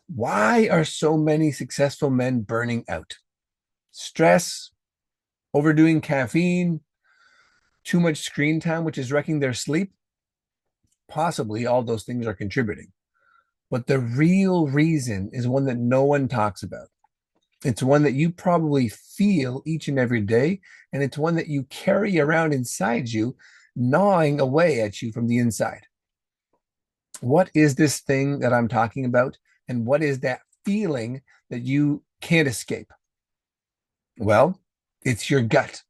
Why are so many successful men burning out? Stress, overdoing caffeine, too much screen time, which is wrecking their sleep? Possibly all those things are contributing. But the real reason is one that no one talks about. It's one that you probably feel each and every day, and it's one that you carry around inside you, gnawing away at you from the inside. What is this thing that I'm talking about? And what is that feeling that you can't escape? Well, it's your gut.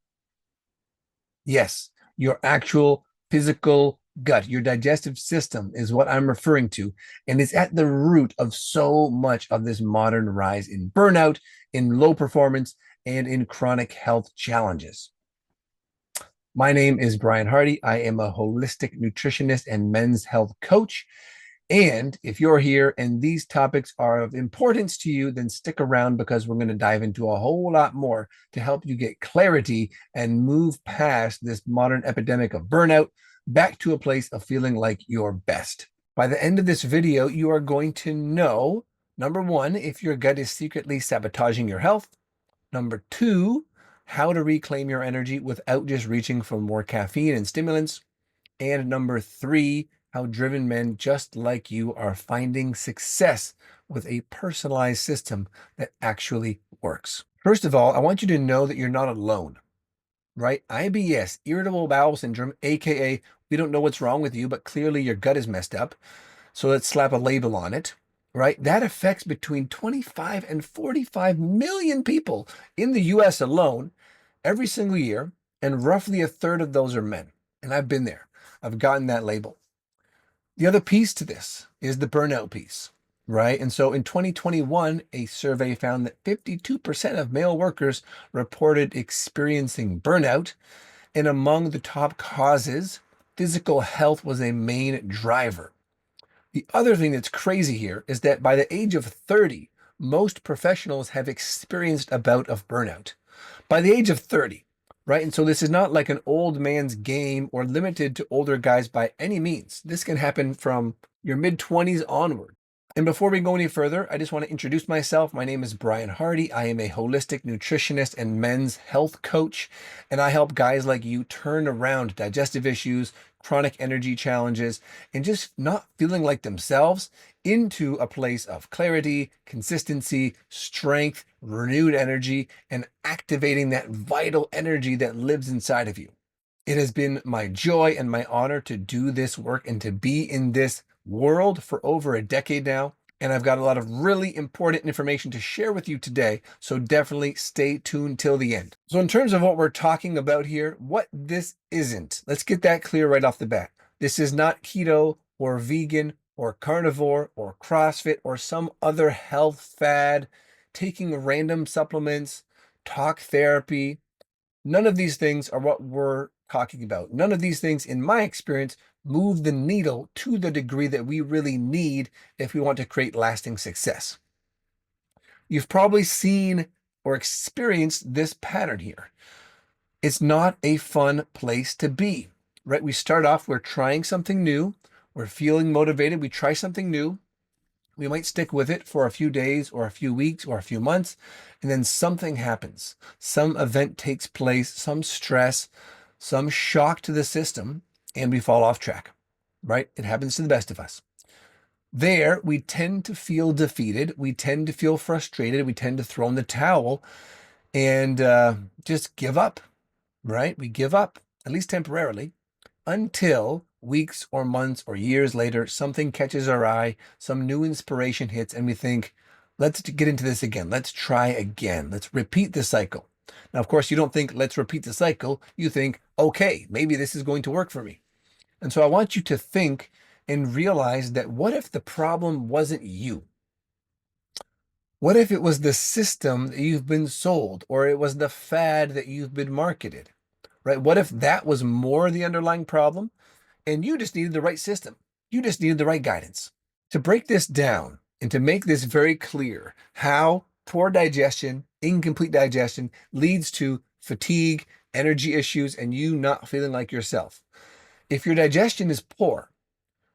Yes, your actual physical gut, your digestive system is what I'm referring to. And it's at the root of so much of this modern rise in burnout, in low performance, and in chronic health challenges. My name is Brian Hardy. I am a holistic nutritionist and men's health coach. And if you're here and these topics are of importance to you, then stick around because we're going to dive into a whole lot more to help you get clarity and move past this modern epidemic of burnout back to a place of feeling like your best. By the end of this video, you are going to know, number one, if your gut is secretly sabotaging your health. Number two, how to reclaim your energy without just reaching for more caffeine and stimulants. And number three, how driven men just like you are finding success with a personalized system that actually works. First of all, I want you to know that you're not alone, right? IBS, irritable bowel syndrome, AKA, we don't know what's wrong with you, but clearly your gut is messed up. So let's slap a label on it, right? That affects between 25 and 45 million people in the US alone every single year, and roughly a third of those are men. And I've been there. I've gotten that label. The other piece to this is the burnout piece, right? And so in 2021, a survey found that 52% of male workers reported experiencing burnout. And among the top causes, physical health was a main driver. The other thing that's crazy here is that by the age of 30, most professionals have experienced a bout of burnout. By the age of 30, right? And so this is not like an old man's game or limited to older guys by any means. This can happen from your mid 20s onward. And before we go any further, I just want to introduce myself. My name is Brian Hardy. I am a holistic nutritionist and men's health coach, and I help guys like you turn around digestive issues, chronic energy challenges, and just not feeling like themselves into a place of clarity, consistency, strength, renewed energy, and activating that vital energy that lives inside of you. It has been my joy and my honor to do this work and to be in this world for over a decade now. And I've got a lot of really important information to share with you today. So definitely stay tuned till the end. So in terms of what we're talking about here, what this isn't, let's get that clear right off the bat. This is not keto or vegan or carnivore or CrossFit or some other health fad, taking random supplements, talk therapy. None of these things are what we're talking about. None of these things, in my experience, move the needle to the degree that we really need if we want to create lasting success. You've probably seen or experienced this pattern here. It's not a fun place to be, right? We start off, we're trying something new, we're feeling motivated, we try something new. We might stick with it for a few days or a few weeks or a few months, and then something happens. Some event takes place, some stress, some shock to the system, and we fall off track, right? It happens to the best of us. There, we tend to feel defeated. We tend to feel frustrated. We tend to throw in the towel and just give up, right? We give up, at least temporarily, until weeks or months or years later, something catches our eye, some new inspiration hits, and we think, let's get into this again. Let's try again. Let's repeat the cycle. Now, of course, you don't think, let's repeat the cycle. You think, okay, maybe this is going to work for me. And so I want you to think and realize that what if the problem wasn't you? What if it was the system that you've been sold, or it was the fad that you've been marketed, right? What if that was more the underlying problem and you just needed the right system? You just needed the right guidance. To break this down and to make this very clear, how poor digestion, incomplete digestion leads to fatigue, energy issues, and you not feeling like yourself. If your digestion is poor,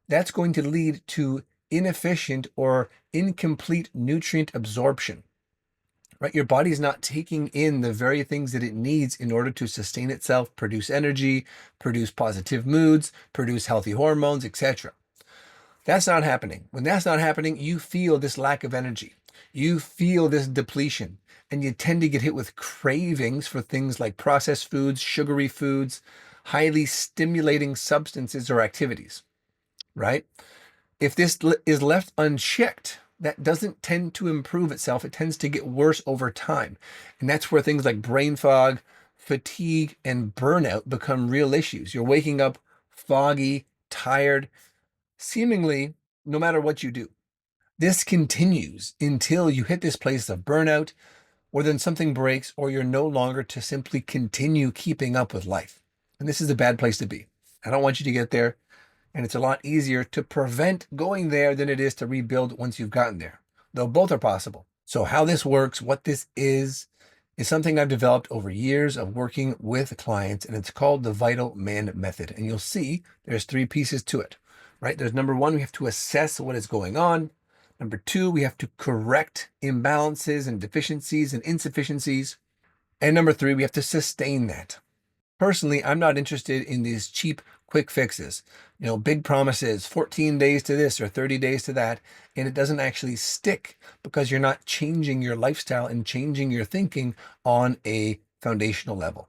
that's going to lead to inefficient or incomplete nutrient absorption, right? Your body's not taking in the very things that it needs in order to sustain itself, produce energy, produce positive moods, produce healthy hormones, etc. That's not happening. When that's not happening, you feel this lack of energy. You feel this depletion, and you tend to get hit with cravings for things like processed foods, sugary foods, highly stimulating substances or activities, right? If this is left unchecked, that doesn't tend to improve itself. It tends to get worse over time. And that's where things like brain fog, fatigue, and burnout become real issues. You're waking up foggy, tired, seemingly no matter what you do. This continues until you hit this place of burnout, or then something breaks, or you're no longer to simply continue keeping up with life. And this is a bad place to be. I don't want you to get there. And it's a lot easier to prevent going there than it is to rebuild once you've gotten there, though both are possible. So how this works, what this is something I've developed over years of working with clients, and it's called the Vital Man Method. And you'll see there's 3 pieces to it, right? There's number 1, we have to assess what is going on. Number 2, we have to correct imbalances and deficiencies and insufficiencies. And number 3, we have to sustain that. Personally, I'm not interested in these cheap, quick fixes, big promises, 14 days to this or 30 days to that, and it doesn't actually stick because you're not changing your lifestyle and changing your thinking on a foundational level.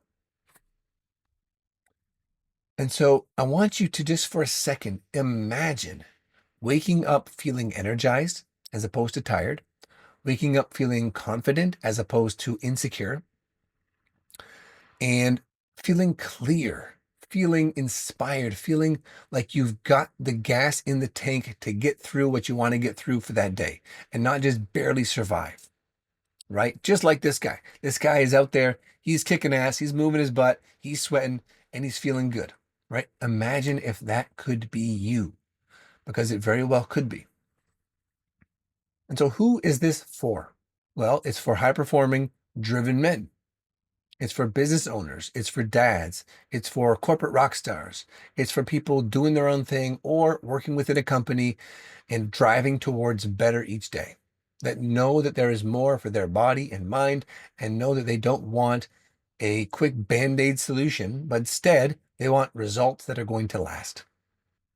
And so I want you to just for a second imagine waking up feeling energized as opposed to tired, waking up feeling confident as opposed to insecure, and feeling clear, feeling inspired, feeling like you've got the gas in the tank to get through what you want to get through for that day and not just barely survive, right? Just like this guy. This guy is out there, he's kicking ass, he's moving his butt, he's sweating, and he's feeling good, right? Imagine if that could be you, because it very well could be. And so who is this for? Well, it's for high-performing, driven men. It's for business owners. It's for dads. It's for corporate rock stars. It's for people doing their own thing or working within a company and driving towards better each day, that know that there is more for their body and mind and know that they don't want a quick Band-Aid solution, but instead they want results that are going to last.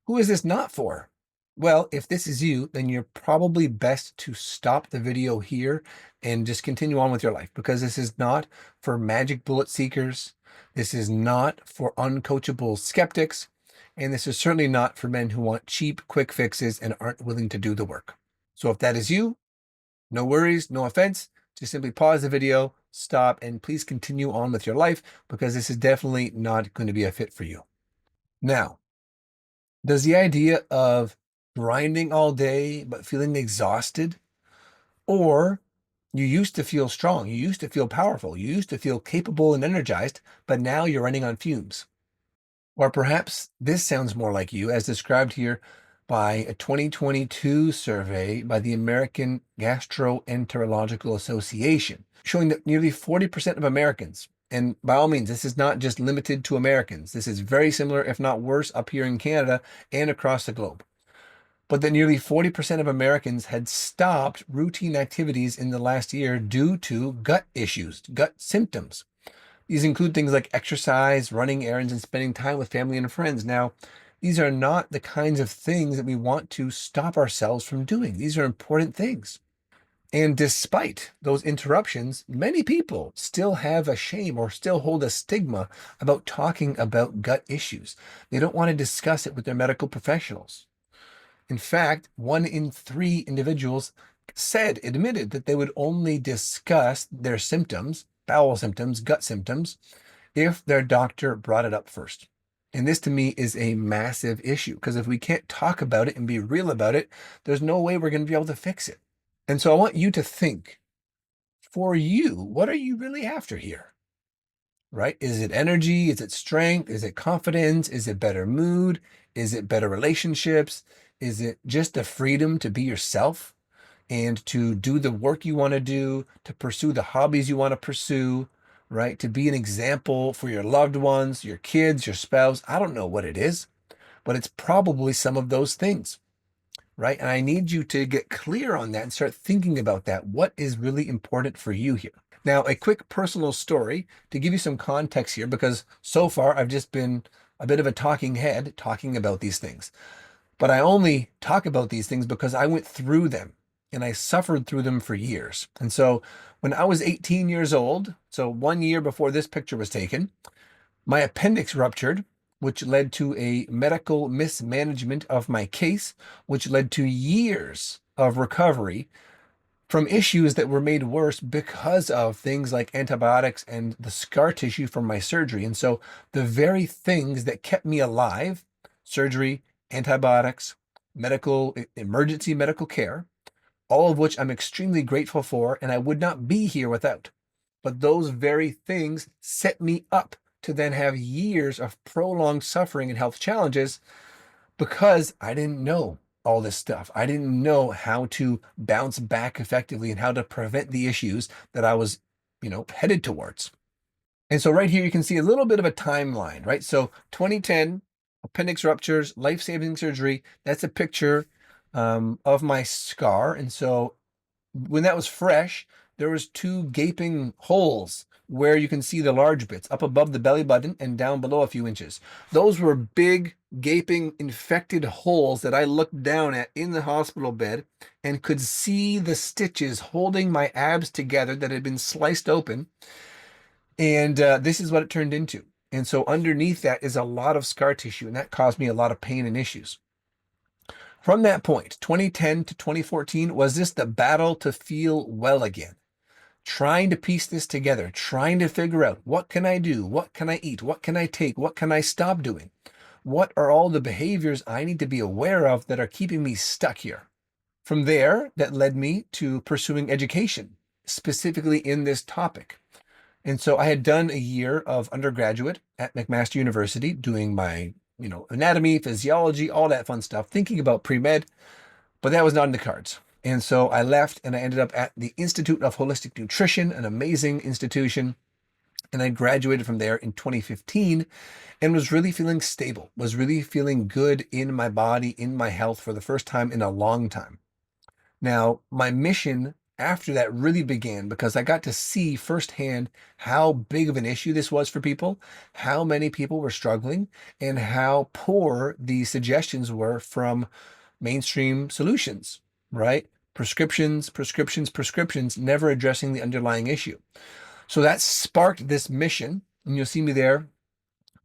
Who is this not for? Well, if this is you, then you're probably best to stop the video here and just continue on with your life, because this is not for magic bullet seekers. This is not for uncoachable skeptics. And this is certainly not for men who want cheap, quick fixes and aren't willing to do the work. So if that is you, no worries, no offense. Just simply pause the video, stop, and please continue on with your life, because this is definitely not going to be a fit for you. Now, does the idea of grinding all day but feeling exhausted, or you used to feel strong, you used to feel powerful, you used to feel capable and energized, but now you're running on fumes? Or perhaps this sounds more like you, as described here by a 2022 survey by the American Gastroenterological Association, showing that nearly 40% of Americans, and by all means, this is not just limited to Americans, this is very similar, if not worse, up here in Canada and across the globe, but that nearly 40% of Americans had stopped routine activities in the last year due to gut issues, gut symptoms. These include things like exercise, running errands, and spending time with family and friends. Now, these are not the kinds of things that we want to stop ourselves from doing. These are important things. And despite those interruptions, many people still have a shame or still hold a stigma about talking about gut issues. They don't want to discuss it with their medical professionals. In fact, 1 in 3 individuals admitted that they would only discuss their symptoms, bowel symptoms, gut symptoms, if their doctor brought it up first. And this to me is a massive issue, because if we can't talk about it and be real about it, there's no way we're going to be able to fix it. And so I want you to think, for you, what are you really after here? Right? Is it energy? Is it strength? Is it confidence? Is it better mood? Is it better relationships? Is it just the freedom to be yourself and to do the work you want to do, to pursue the hobbies you want to pursue, right? To be an example for your loved ones, your kids, your spouse. I don't know what it is, but it's probably some of those things. right? And I need you to get clear on that and start thinking about that. What is really important for you here? Now, a quick personal story to give you some context here, because so far I've just been a bit of a talking head talking about these things. But I only talk about these things because I went through them and I suffered through them for years. And so when I was 18 years old, so 1 year before this picture was taken, my appendix ruptured, which led to a medical mismanagement of my case, which led to years of recovery from issues that were made worse because of things like antibiotics and the scar tissue from my surgery. And so the very things that kept me alive, surgery, antibiotics, medical, emergency medical care, all of which I'm extremely grateful for, and I would not be here without. But those very things set me up to then have years of prolonged suffering and health challenges because I didn't know all this stuff. I didn't know how to bounce back effectively and how to prevent the issues that I was, headed towards. And so right here, you can see a little bit of a timeline, right? So 2010, appendix ruptures, life-saving surgery. That's a picture of my scar. And so when that was fresh, there was two gaping holes where you can see the large bits up above the belly button and down below a few inches. Those were big, gaping, infected holes that I looked down at in the hospital bed and could see the stitches holding my abs together that had been sliced open. And this is what it turned into. And so underneath that is a lot of scar tissue, and that caused me a lot of pain and issues. From that point, 2010 to 2014, was this the battle to feel well again? Trying to piece this together, trying to figure out what can I do? What can I eat? What can I take? What can I stop doing? What are all the behaviors I need to be aware of that are keeping me stuck here? From there, that led me to pursuing education, specifically in this topic. And so I had done a year of undergraduate at McMaster University doing my, anatomy, physiology, all that fun stuff, thinking about pre-med, but that was not in the cards. And so I left and I ended up at the Institute of Holistic Nutrition, an amazing institution. And I graduated from there in 2015 and was really feeling stable, was really feeling good in my body, in my health for the first time in a long time. Now, my mission after that really began because I got to see firsthand how big of an issue this was for people, how many people were struggling, and how poor the suggestions were from mainstream solutions, right? Prescriptions, prescriptions, prescriptions, never addressing the underlying issue. So that sparked this mission, and you'll see me there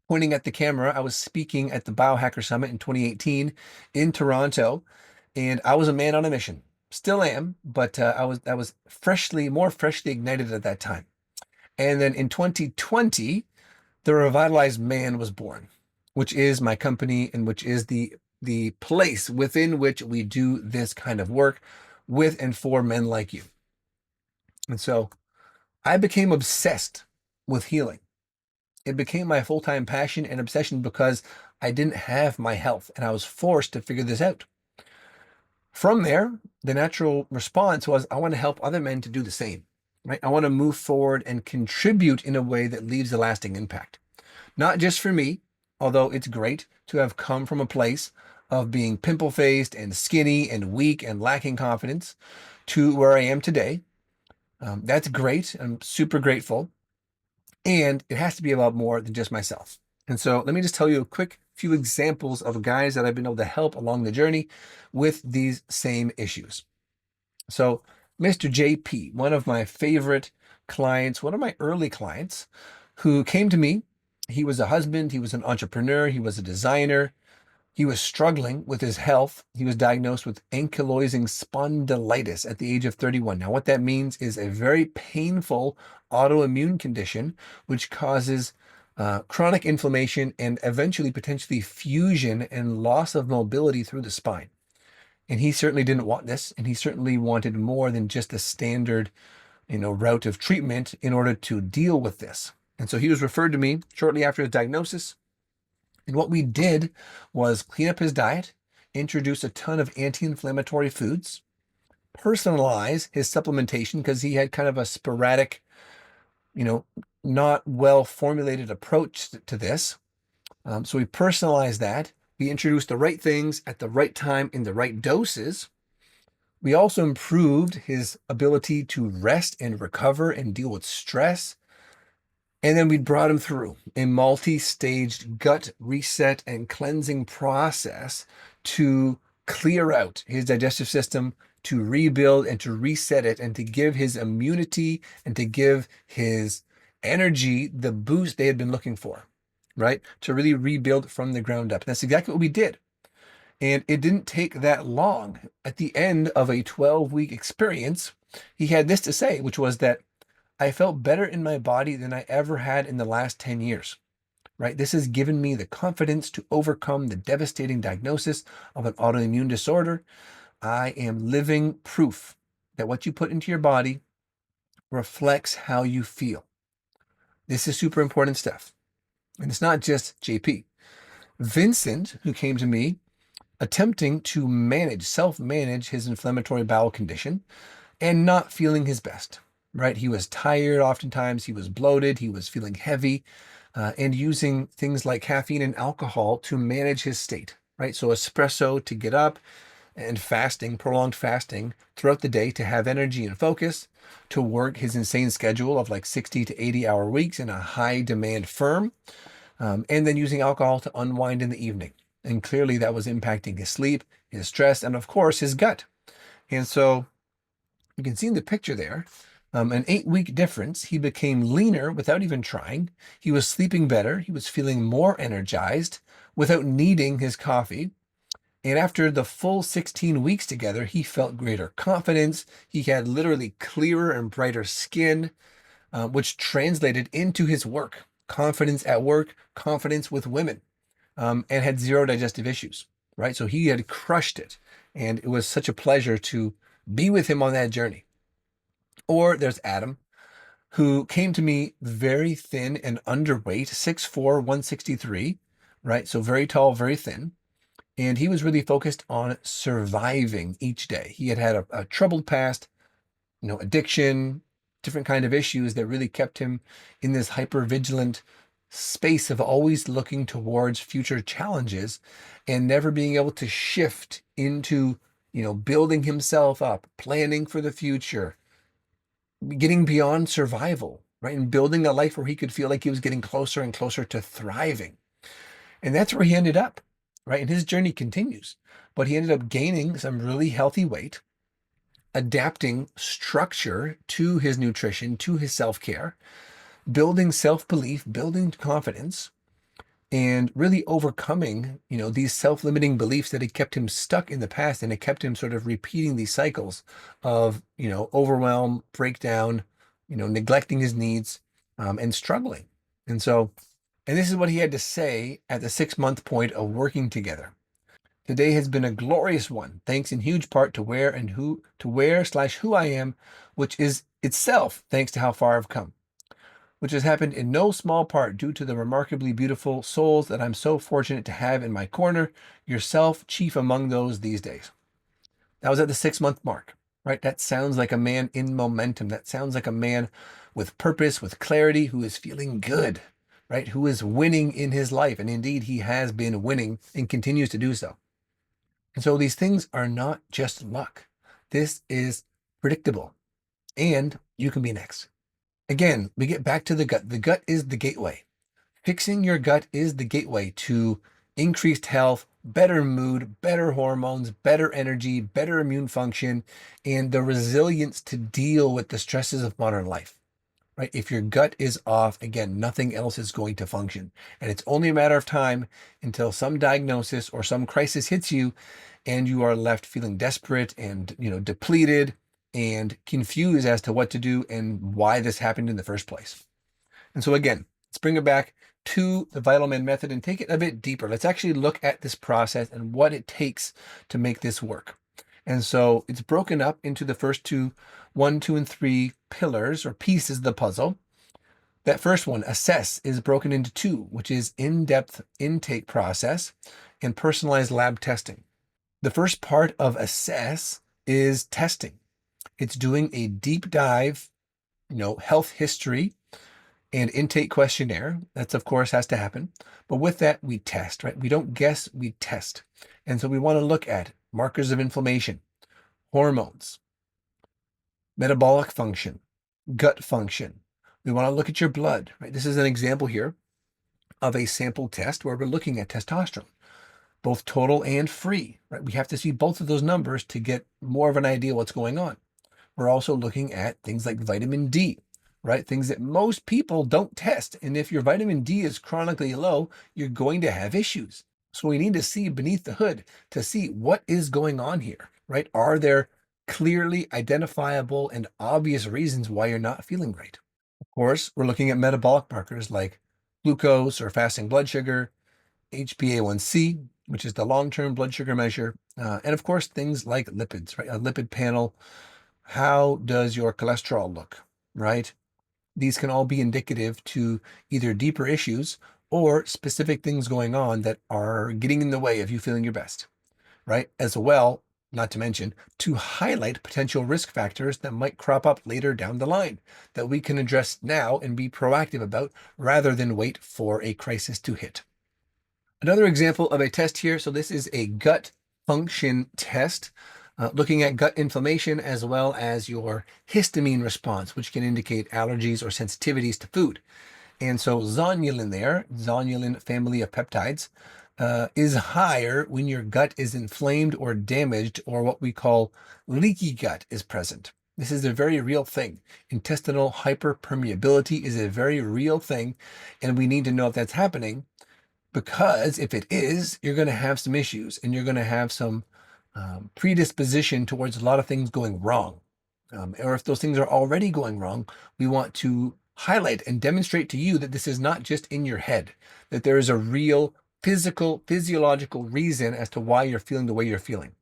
pointing at the camera. I was speaking at the Biohacker Summit in 2018 in Toronto, and I was a man on a mission. Still am, but I was more freshly ignited at that time. And then in 2020, the Revitalized Man was born, which is my company and which is the place within which we do this kind of work with and for men like you. And so I became obsessed with healing. It became my full-time passion and obsession because I didn't have my health and I was forced to figure this out. From there, the natural response was I want to help other men to do the same, right? I want to move forward and contribute in a way that leaves a lasting impact. Not just for me, although it's great to have come from a place of being pimple-faced and skinny and weak and lacking confidence to where I am today. That's great. I'm super grateful. And it has to be about more than just myself. And so let me just tell you a quick few examples of guys that I've been able to help along the journey with these same issues. So Mr. JP, one of my favorite clients, one of my early clients who came to me. He was a husband, he was an entrepreneur, he was a designer. He was struggling with his health. He was diagnosed with ankylosing spondylitis at the age of 31. Now, what that means is a very painful autoimmune condition, which causes chronic inflammation and eventually potentially fusion and loss of mobility through the spine. And he certainly didn't want this, and he certainly wanted more than just a standard, route of treatment in order to deal with this. And so he was referred to me shortly after his diagnosis. And what we did was clean up his diet, introduce a ton of anti-inflammatory foods, personalize his supplementation because he had kind of a sporadic, not well formulated approach to this. So we personalized that, We introduced the right things at the right time in the right doses. We also improved his ability to rest and recover and deal with stress. And then we brought him through a multi-staged gut reset and cleansing process to clear out his digestive system, to rebuild and to reset it, and to give his immunity and to give his energy the boost they had been looking for, right? To really rebuild from the ground up. And that's exactly what we did. And it didn't take that long. At the end of a 12-week experience, he had this to say, which was that I felt better in my body than I ever had in the last 10 years, right? This has given me the confidence to overcome the devastating diagnosis of an autoimmune disorder. I am living proof that what you put into your body reflects how you feel. This is super important stuff. And it's not just JP. Vincent, who came to me attempting to self-manage his inflammatory bowel condition and not feeling his best, right? He was tired oftentimes, he was bloated, he was feeling heavy, and using things like caffeine and alcohol to manage his state, right? So espresso to get up, and fasting, prolonged fasting throughout the day to have energy and focus, to work his insane schedule of like 60 to 80-hour weeks in a high demand firm, and then using alcohol to unwind in the evening. And clearly that was impacting his sleep, his stress, and of course his gut. And so you can see in the picture there, an 8-week difference. He became leaner without even trying. He was sleeping better. He was feeling more energized without needing his coffee. And after the full 16 weeks together, he felt greater confidence. He had literally clearer and brighter skin, which translated into his work. Confidence at work, confidence with women, and had zero digestive issues, right? So he had crushed it. And it was such a pleasure to be with him on that journey. Or there's Adam, who came to me very thin and underweight, 6'4", 163, right? So very tall, very thin. And he was really focused on surviving each day. He had had a troubled past, addiction, different kind of issues that really kept him in this hyper-vigilant space of always looking towards future challenges and never being able to shift into, building himself up, planning for the future, getting beyond survival, right? And building a life where he could feel like he was getting closer and closer to thriving. And that's where he ended up, right? And his journey continues. But he ended up gaining some really healthy weight, adapting structure to his nutrition, to his self-care, building self-belief, building confidence, and really overcoming, these self-limiting beliefs that had kept him stuck in the past, and it kept him sort of repeating these cycles of, overwhelm, breakdown, neglecting his needs, and struggling. And this is what he had to say at the 6-month point of working together. Today has been a glorious one, thanks in huge part to who I am, which is itself thanks to how far I've come, which has happened in no small part due to the remarkably beautiful souls that I'm so fortunate to have in my corner, yourself chief among those these days. That was at the 6-month mark, right? That sounds like a man in momentum. That sounds like a man with purpose, with clarity, who is feeling good, right? Who is winning in his life. And indeed, he has been winning and continues to do so. And so these things are not just luck. This is predictable. And you can be next. Again, we get back to the gut. The gut is the gateway. Fixing your gut is the gateway to increased health, better mood, better hormones, better energy, better immune function, and the resilience to deal with the stresses of modern life, right? If your gut is off, again, nothing else is going to function. And it's only a matter of time until some diagnosis or some crisis hits you and you are left feeling desperate and, depleted and confused as to what to do and why this happened in the first place. And so again, let's bring it back to the Vital Man method and take it a bit deeper. Let's actually look at this process and what it takes to make this work. And so it's broken up into the first two, 1, 2, and 3 pillars or pieces of the puzzle. That first one, assess, is broken into 2, which is in-depth intake process and personalized lab testing. The first part of assess is testing. It's doing a deep dive, health history, and intake questionnaire. That's, of course, has to happen. But with that, we test, right? We don't guess, we test. And so we want to look at markers of inflammation, hormones, metabolic function, gut function. We want to look at your blood, right? This is an example here of a sample test where we're looking at testosterone, both total and free, right? We have to see both of those numbers to get more of an idea what's going on. We're also looking at things like vitamin D, right? Things that most people don't test. And if your vitamin D is chronically low, you're going to have issues. So we need to see beneath the hood to see what is going on here, right? Are there clearly identifiable and obvious reasons why you're not feeling great? Of course, we're looking at metabolic markers like glucose or fasting blood sugar, HbA1c, which is the long-term blood sugar measure, and of course, things like lipids, right? A lipid panel. How does your cholesterol look, right? These can all be indicative to either deeper issues or specific things going on that are getting in the way of you feeling your best, right? As well, not to mention, to highlight potential risk factors that might crop up later down the line that we can address now and be proactive about rather than wait for a crisis to hit. Another example of a test here. So this is a gut function test, looking at gut inflammation as well as your histamine response, which can indicate allergies or sensitivities to food. And so zonulin there, zonulin family of peptides, is higher when your gut is inflamed or damaged, or what we call leaky gut is present. This is a very real thing. Intestinal hyperpermeability is a very real thing, and we need to know if that's happening, because if it is, you're going to have some issues and you're going to have some predisposition towards a lot of things going wrong. Or if those things are already going wrong, we want to highlight and demonstrate to you that this is not just in your head, that there is a real physiological reason as to why you're feeling the way you're feeling.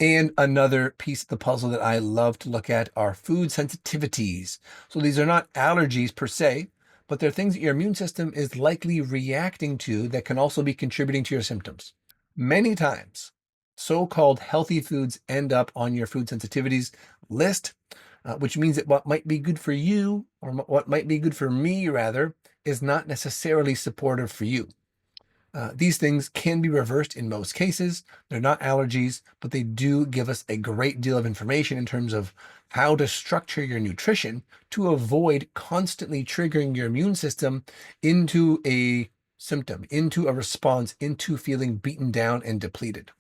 And another piece of the puzzle that I love to look at are food sensitivities. So these are not allergies per se, but they're things that your immune system is likely reacting to that can also be contributing to your symptoms. Many times, so-called healthy foods end up on your food sensitivities list, which means that what might be good for you, or what might be good for me rather, is not necessarily supportive for you. These things can be reversed in most cases. They're not allergies, but they do give us a great deal of information in terms of how to structure your nutrition to avoid constantly triggering your immune system into a symptom, into a response, into feeling beaten down and depleted.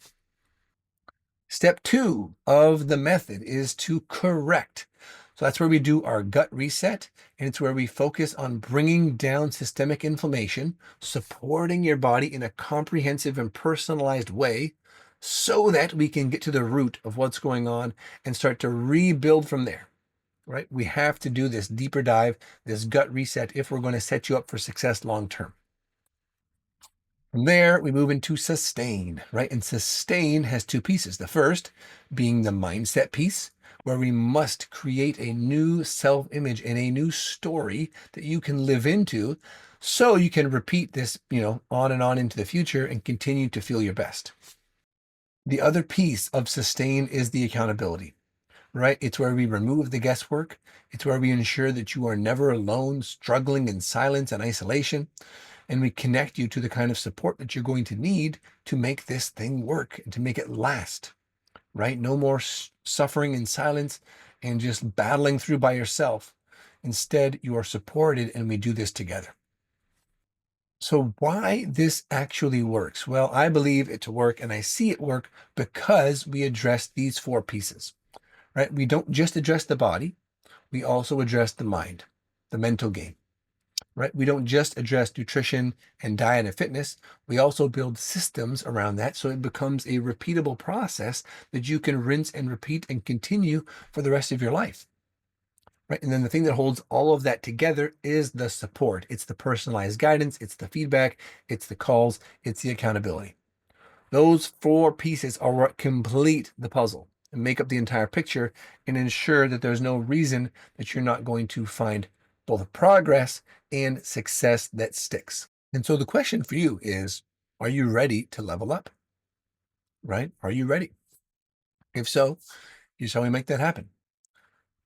Step 2 of the method is to correct. So that's where we do our gut reset, and it's where we focus on bringing down systemic inflammation, supporting your body in a comprehensive and personalized way so that we can get to the root of what's going on and start to rebuild from there, right? We have to do this deeper dive, this gut reset, if we're going to set you up for success long term. From there, we move into sustain, right? And sustain has two pieces. The first being the mindset piece, where we must create a new self-image and a new story that you can live into so you can repeat this, on and on into the future and continue to feel your best. The other piece of sustain is the accountability, right? It's where we remove the guesswork. It's where we ensure that you are never alone, struggling in silence and isolation, and we connect you to the kind of support that you're going to need to make this thing work and to make it last, right? No more suffering in silence and just battling through by yourself. Instead, you are supported and we do this together. So why this actually works? Well, I believe it to work and I see it work because we address these four pieces, right? We don't just address the body, we also address the mind, the mental game. Right? We don't just address nutrition and diet and fitness. We also build systems around that so it becomes a repeatable process that you can rinse and repeat and continue for the rest of your life. Right? And then the thing that holds all of that together is the support. It's the personalized guidance, it's the feedback, it's the calls, it's the accountability. Those four pieces are what complete the puzzle and make up the entire picture and ensure that there's no reason that you're not going to find both progress and success that sticks. And so the question for you is, are you ready to level up? Right? Are you ready? If so, here's how we make that happen.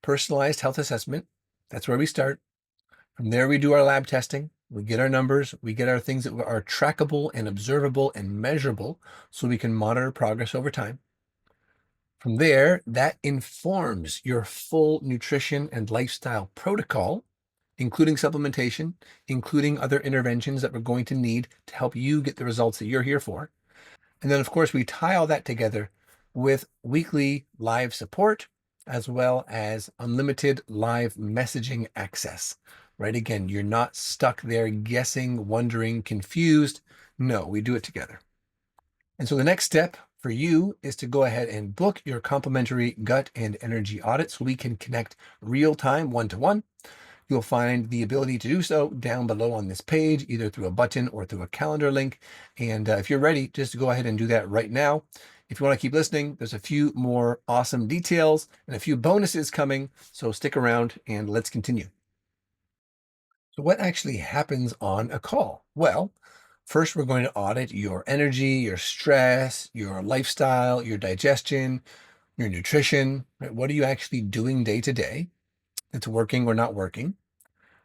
Personalized health assessment. That's where we start. From there, we do our lab testing. We get our numbers. We get our things that are trackable and observable and measurable so we can monitor progress over time. From there, that informs your full nutrition and lifestyle protocol, including supplementation, including other interventions that we're going to need to help you get the results that you're here for. And then, of course, we tie all that together with weekly live support, as well as unlimited live messaging access, right? Again, you're not stuck there guessing, wondering, confused. No, we do it together. And so the next step for you is to go ahead and book your complimentary gut and energy audit so we can connect real time, one-to-one. You'll find the ability to do so down below on this page, either through a button or through a calendar link. And if you're ready, just go ahead and do that right now. If you want to keep listening, there's a few more awesome details and a few bonuses coming. So stick around and let's continue. So what actually happens on a call? Well, first we're going to audit your energy, your stress, your lifestyle, your digestion, your nutrition, right? What are you actually doing day to day that's working or not working?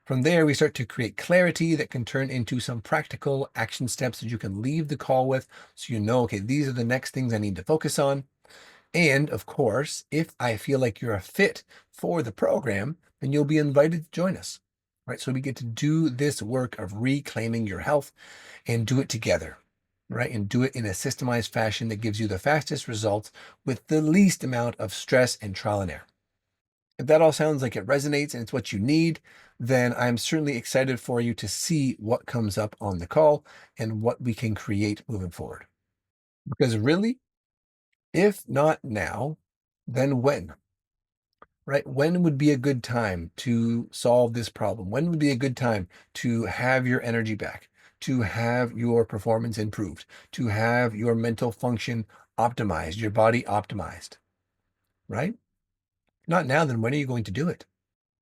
From there, we start to create clarity that can turn into some practical action steps that you can leave the call with so you know, okay, these are the next things I need to focus on. And of course, if I feel like you're a fit for the program, then you'll be invited to join us, right? So we get to do this work of reclaiming your health and do it together, right? And do it in a systemized fashion that gives you the fastest results with the least amount of stress and trial and error. If that all sounds like it resonates and it's what you need, then I'm certainly excited for you to see what comes up on the call and what we can create moving forward. Because really, if not now, then when? Right? When would be a good time to solve this problem? When would be a good time to have your energy back, to have your performance improved, to have your mental function optimized, your body optimized, right? Not now, then when are you going to do it?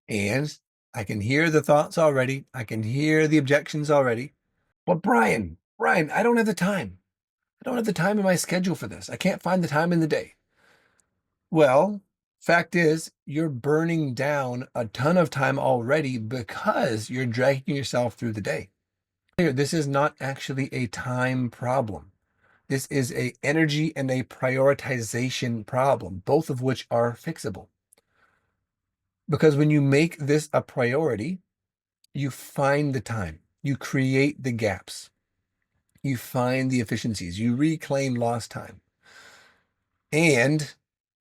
And I can hear the thoughts already. I can hear the objections already. But Brian, I don't have the time. I don't have the time in my schedule for this. I can't find the time in the day. Well, fact is, you're burning down a ton of time already because you're dragging yourself through the day. Here, this is not actually a time problem. This is a energy and a prioritization problem, both of which are fixable. Because when you make this a priority, you find the time, you create the gaps, you find the efficiencies, you reclaim lost time. And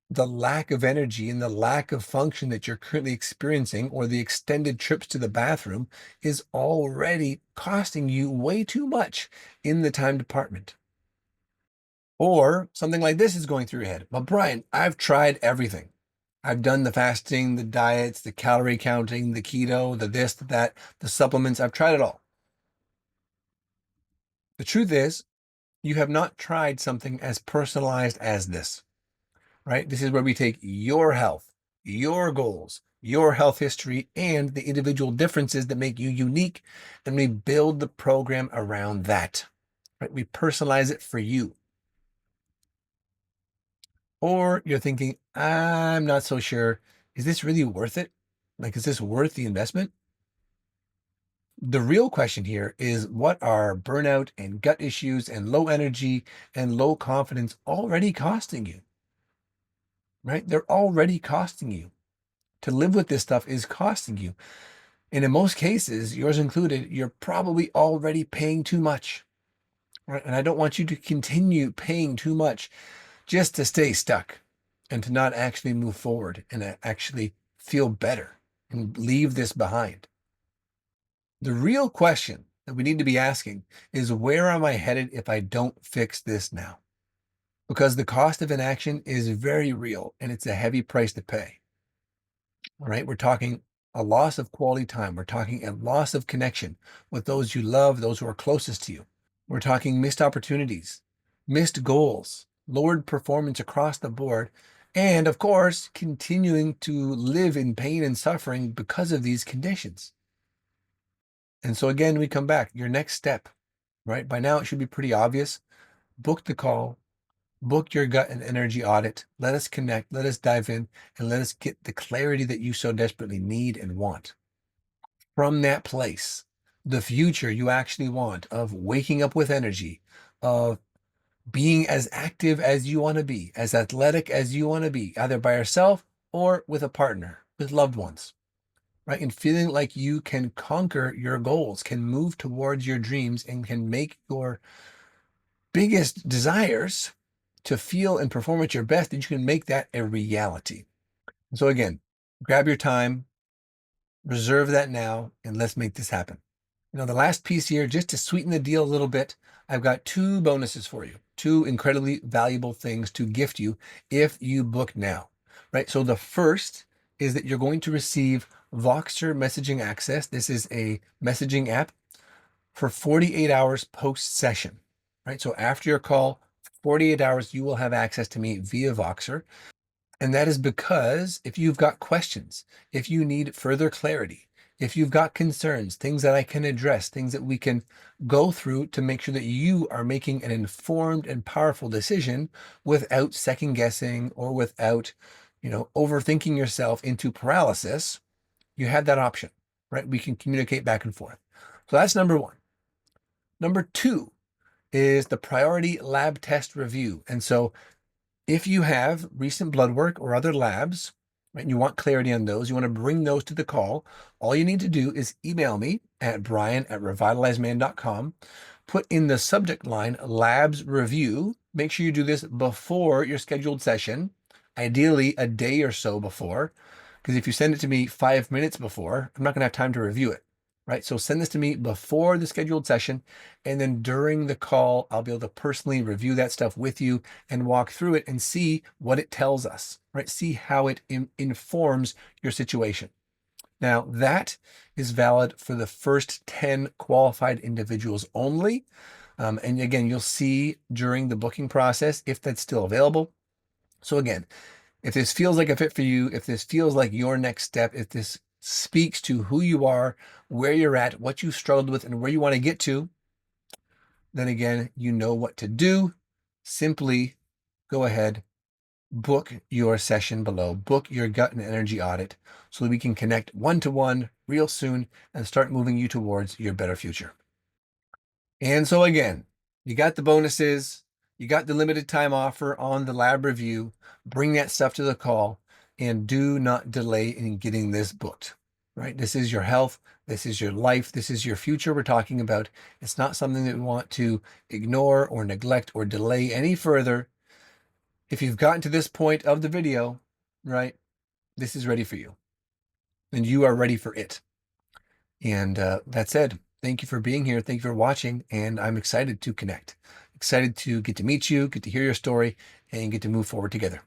the lack of energy and the lack of function that you're currently experiencing, or the extended trips to the bathroom, is already costing you way too much in the time department. Or something like this is going through your head. Well, Brian, I've tried everything. I've done the fasting, the diets, the calorie counting, the keto, the this, the that, the supplements. I've tried it all. The truth is, you have not tried something as personalized as this. Right? This is where we take your health, your goals, your health history, and the individual differences that make you unique, and we build the program around that. Right? We personalize it for you. Or you're thinking, I'm not so sure. Is this really worth it? Like, is this worth the investment? The real question here is, what are burnout and gut issues and low energy and low confidence already costing you? Right? They're already costing you. To live with this stuff is costing you. And in most cases, yours included, you're probably already paying too much. Right? And I don't want you to continue paying too much just to stay stuck and to not actually move forward and actually feel better and leave this behind. The real question that we need to be asking is, where am I headed if I don't fix this now? Because the cost of inaction is very real and it's a heavy price to pay. All right. We're talking a loss of quality time. We're talking a loss of connection with those you love, those who are closest to you. We're talking missed opportunities, missed goals, lowered performance across the board, and of course, continuing to live in pain and suffering because of these conditions. And so again, we come back. Your next step, right? By now, it should be pretty obvious. Book the call, book your gut and energy audit. Let us connect, let us dive in, and let us get the clarity that you so desperately need and want. from that place, the future you actually want of waking up with energy, of being as active as you want to be, as athletic as you want to be, either by yourself or with a partner, with loved ones, right? And feeling like you can conquer your goals, can move towards your dreams, and can make your biggest desires to feel and perform at your best, that you can make that a reality. So again, grab your time, reserve that now, and let's make this happen. The last piece here, just to sweeten the deal a little bit, I've got two bonuses for you, two incredibly valuable things to gift you if you book now, right? So the first is that you're going to receive Voxer messaging access. This is a messaging app for 48 hours post session, right? So after your call, 48 hours, you will have access to me via Voxer. And that is because if you've got questions, if you need further clarity, if you've got concerns, things that I can address, things that we can go through to make sure that you are making an informed and powerful decision without second guessing or without, overthinking yourself into paralysis, you have that option, right? We can communicate back and forth. So that's number one. Number two is the priority lab test review. And so if you have recent blood work or other labs, right, and you want clarity on those, you want to bring those to the call, all you need to do is email me at brian@revitalizeman.com, put in the subject line labs review. Make sure you do this before your scheduled session, ideally a day or so before, because if you send it to me 5 minutes before, I'm not going to have time to review it. Right. So send this to me before the scheduled session. And then during the call, I'll be able to personally review that stuff with you and walk through it and see what it tells us, right? See how it informs your situation. Now, that is valid for the first 10 qualified individuals only. And again, you'll see during the booking process if that's still available. So again, if this feels like a fit for you, if this feels like your next step, if this speaks to who you are, where you're at, what you struggled with, and where you want to get to, then again, you know what to do. Simply go ahead, book your session below, book your gut and energy audit so that we can connect one-to-one real soon and start moving you towards your better future. And so again, you got the bonuses, you got the limited time offer on the lab review. Bring that stuff to the call and do not delay in getting this booked, right? This is your health. This is your life. This is your future we're talking about. It's not something that we want to ignore or neglect or delay any further. If you've gotten to this point of the video, right, this is ready for you and you are ready for it. And that said, thank you for being here. Thank you for watching. And I'm excited to connect, excited to get to meet you, get to hear your story, and get to move forward together.